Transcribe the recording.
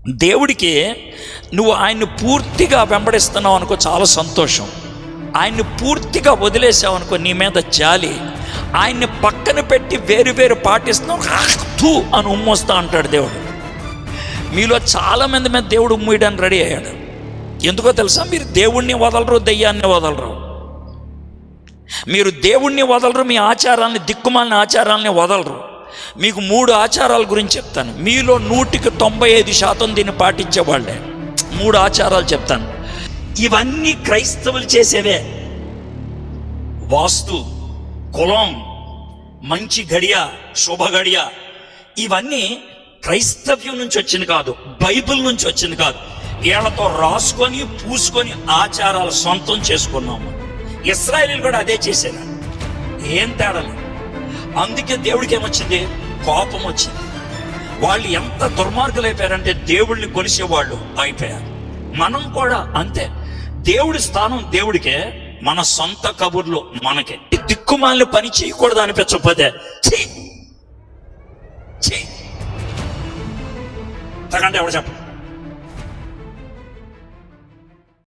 దేవుడికి నువ్వు ఆయన్ని పూర్తిగా వెంబడిస్తున్నావు అనుకో, చాలా సంతోషం. ఆయన్ని పూర్తిగా వదిలేసావు అనుకో, నీ మీద జాలి. ఆయన్ని పక్కన పెట్టి వేరు పాటిస్తున్నావు అని ఉమ్మొస్తా అంటాడు దేవుడు. మీలో చాలామంది మీద దేవుడు ఉమ్మేయడానికి రెడీ అయ్యాడు. ఎందుకో తెలుసా? మీరు దేవుణ్ణి వదలరు, దెయ్యాన్ని వదలరు. మీరు దేవుణ్ణి వదలరు, మీ ఆచారాలని, దిక్కుమాలిన ఆచారాలని వదలరు. మీకు 3 ఆచారాల గురించి చెప్తాను. మీలో 100% దీన్ని పాటించేవాళ్ళే. 3 ఆచారాలు చెప్తాను. ఇవన్నీ క్రైస్తవులు చేసేవే. వాస్తు, కులం, మంచి గడియ, శుభ గడియ, ఇవన్నీ క్రైస్తవ్యం నుంచి వచ్చింది కాదు, బైబిల్ నుంచి వచ్చింది కాదు. వీళ్ళతో రాసుకొని పూసుకొని ఆచారాలు సొంతం చేసుకున్నాము. ఇశ్రాయేలీలు కూడా అదే చేశారు, ఏం తేడా లేదు. అందుకే దేవుడికి ఏమొచ్చింది? కోపం వచ్చింది. వాళ్ళు ఎంత దుర్మార్గులు అయిపోయారంటే దేవుడిని కొలిసేవాళ్ళు అయిపోయారు. మనం కూడా అంతే. దేవుడి స్థానం దేవుడికే, మన సొంత కబుర్లు మనకే. దిక్కుమాలిన పని చేయకూడదు అనిపించకపోతే తగంటే ఎవరు చెప్పండి.